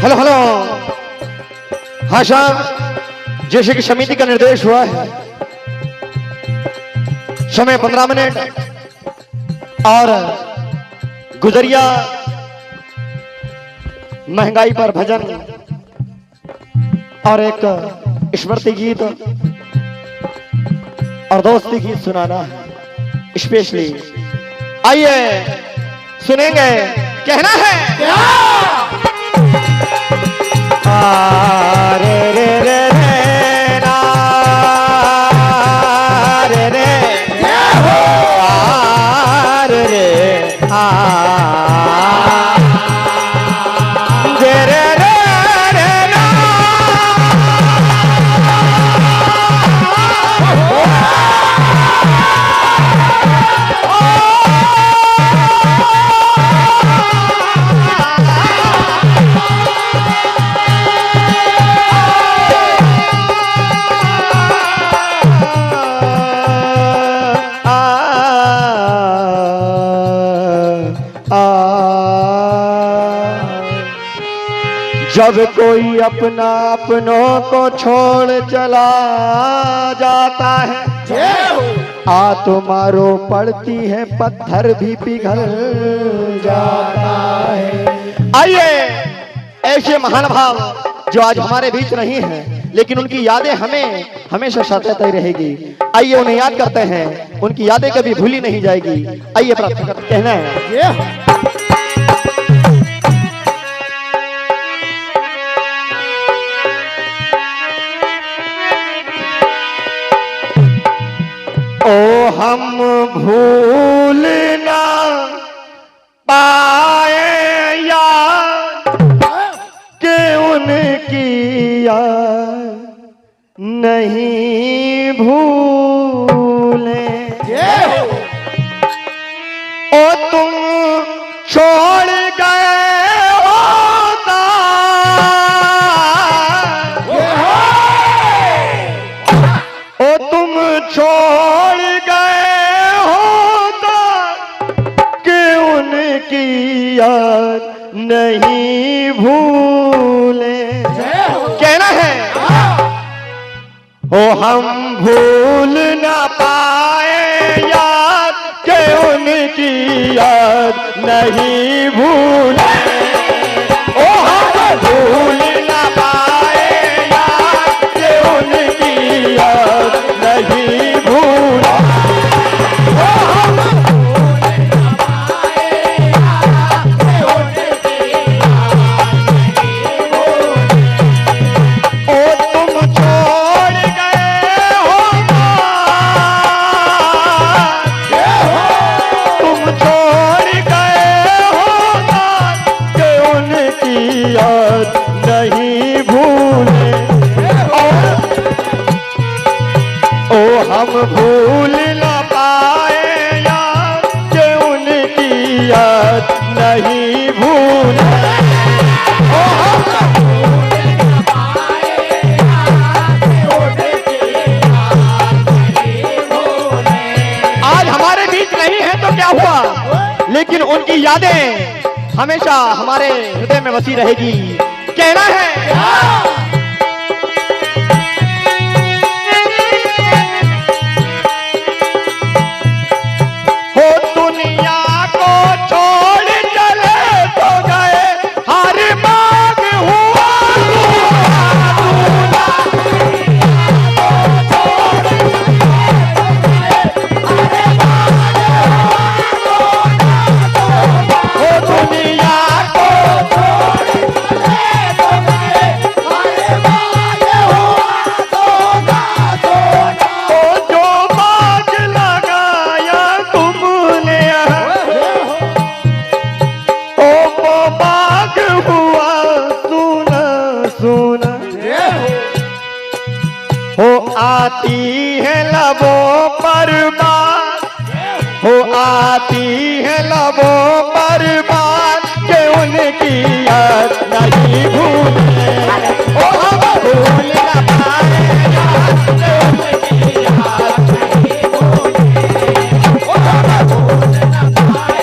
Hello hello. हाँ साहब, जैसे कि समिति का निर्देश हुआ है, समय 15 मिनट और गुजरिया महंगाई पर भजन और एक स्मृति गीत और दोस्ती गीत सुनाना है स्पेशली। आइए सुनेंगे। कहना है क्या? रे रे रे रे ना रे रे रे रे रे रे रे ना। जब कोई अपना अपनों को छोड़ चला जाता है, आ तो मारो पड़ती है, पत्थर भी पिघल जाता है। आइए ऐसे महान भाव जो आज हमारे बीच नहीं हैं, लेकिन उनकी यादें हमें हमेशा सताती रहेगी। आइए उन्हें याद करते हैं, उनकी यादें कभी भूली नहीं जाएगी। आइए प्रार्थना करते, कहना है ओ हम भूल ना पाए याद कि उनकी याद नहीं भूले। ओ तुम छोड़ गए होता, ओ तुम छोड़ गए होता कि उनकी याद नहीं भूले। कहना है ओ हम भूल ना पाए याद कि उनकी याद नहीं भूले। ओ हम भूल ना पाए याद कि उनकी याद नहीं भूले। ओ हम नहीं भूले। ओ हम भूल ना पाए याद कि उनकी याद नहीं भूले। ओ हम भूल ना पाए याद कि उनकी याद नहीं भूले। आज हमारे बीच नहीं है तो क्या हुआ, लेकिन उनकी यादें हमेशा हमारे हृदय में बसी रहेगी। कहना है हो दुनिया को छोड़ चले तो गए, हर बाग हुआ हो दुनिया को छोड़ चले तो नहीं भूले। ओ हम भूल न पाए यार के उनकी याद नहीं भूले। ओ हम भूल न पाए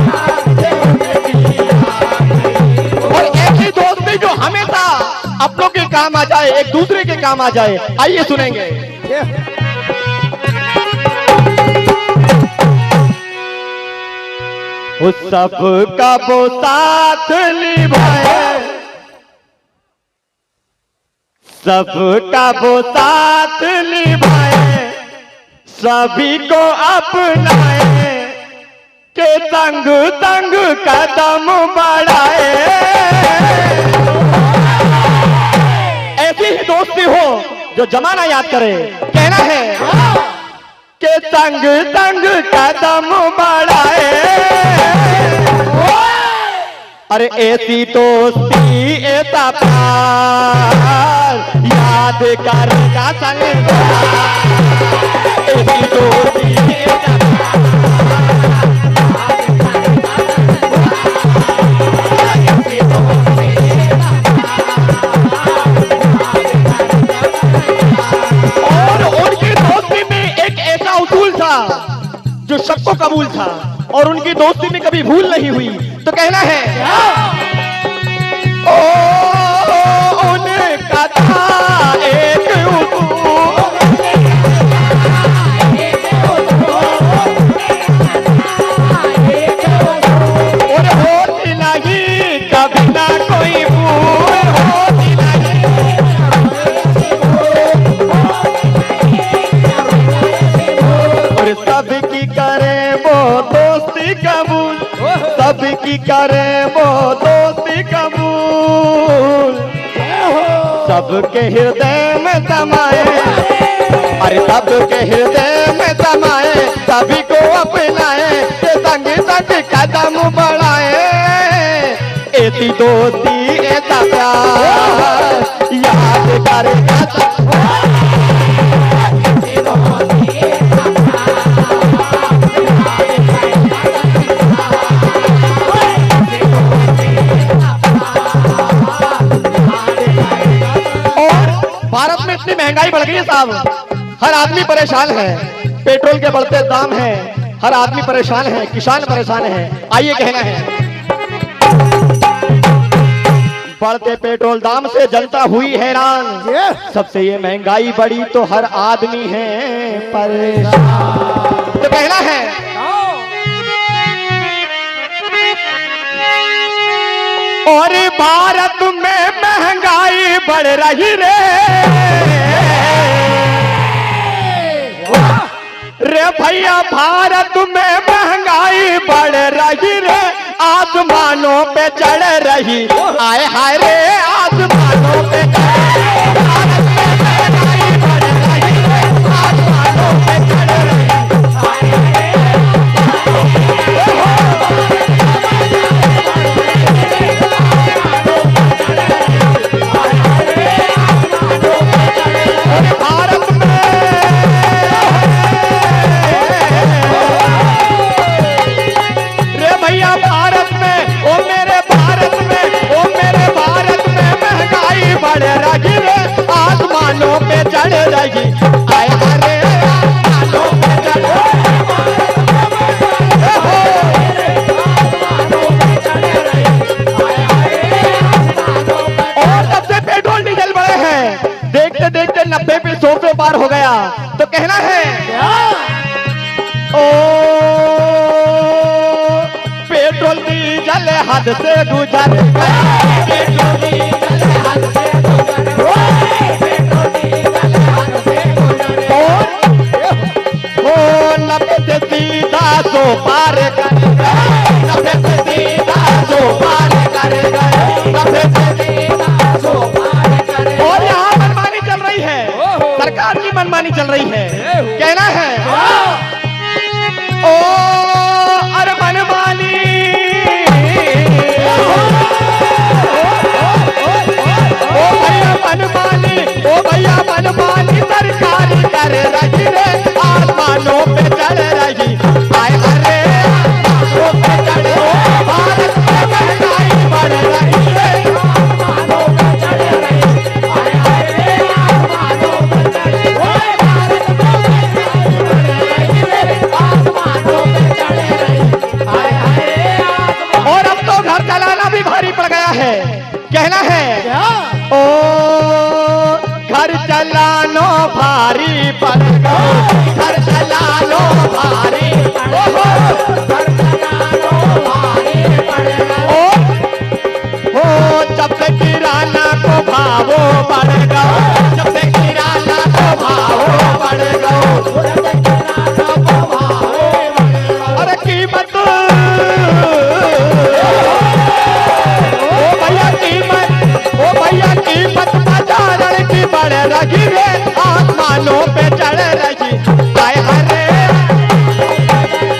यार के उनकी याद नहीं भूले। और ऐसी दोस्ती जो हमेशा अपनों के काम आ जाए, एक दूसरे के काम आ जाए। आइए सुनेंगे। उस सब का वो साथ निभाए, सबका वो साथ निभाए, सभी को अपनाए, के संग संग कदम बढ़ाए। ऐसी ही दोस्ती हो जो जमाना याद करे। कहना है के संग संग कदम बढ़ाए। अरे ऐसी दोस्ती ऐसा प्यार याद करेगा संग। ऐसी दोस्ती ऐसा जो सबको कबूल था और उनकी दोस्ती में कभी भूल नहीं हुई। तो कहना है ओ उनका था एक और होती नहीं कभी ना कोई भूल, होती सबकी करे वो दोस्ती कबूल, सबकी करे वो दोस्ती कबूल, सबके हृदय में समाए। अरे सबके हृदय में समाए, सभी को अपनाए, संग संग कदम बढ़ाए। ऐसी दोस्ती ऐसा प्यार याद करेगा। भारत में इतनी महंगाई बढ़ गई है साहब, हर आदमी परेशान है। पेट्रोल के बढ़ते दाम हैं, हर आदमी परेशान है, किसान परेशान है। आइए कहना है बढ़ते पेट्रोल दाम से जनता हुई हैरान, सबसे ये महंगाई बढ़ी तो हर आदमी है परेशान। तो कहना है और भारत में महंगाई बढ़ रही रे, रे भैया भारत में महंगाई बढ़ रही रे, आसमानों पे चढ़ रही। आए हाय रे आसमानों पे भारत में महंगाई बढ़ रही रे, आसमानों पे चढ़ रही। भारत में रे भैया भारत में, ओ मेरे भारत में, ओ मेरे भारत में महंगाई बढ़ रही रे, आसमानों पे चढ़ रही। आए हरे आसमानों पे चढ़ और सबसे पेट्रोल डीजल बढ़े हैं। देखते देखते 90 पे 100 पे पार हो गया। तो कहना है ओ पेट्रोल डीजल हद से गुजर गया, पेट्रोल डीजल हद से गुजर गया, पेट्रोल डीजल हद से गुजर गया। ओ 90 से सीधा 100 पार कर गए, 90 से सीधा 100 पार कर गए, 90 से सीधा 100 पार कर गए। और यहाँ मनमानी चल रही है, सरकार की मनमानी चल रही है। कहना है ओ अरे मनमानी क्या? ओ घर चलानो भारी पड़ गो, घर चलानो भारी पड़ गो, घर चलानो भारी पड़ गो। ओ जब से किराना को भावो बढ़ गो, जब से किराना को भावो बढ़ गो, जब से किराना को भावो बढ़ गो। अरे कीमत ओ भैया कीमत बाजार की बढ़ रही रे, आसमानों पे चढ़ रही। हाय हरे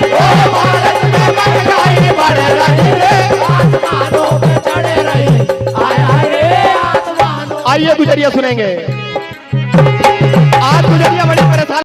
ओ भारत में महंगाई बढ़ रही रे, आसमानों पे चढ़ रही। हाय हरे आसमानों। आइए गुजरिया सुनेंगे।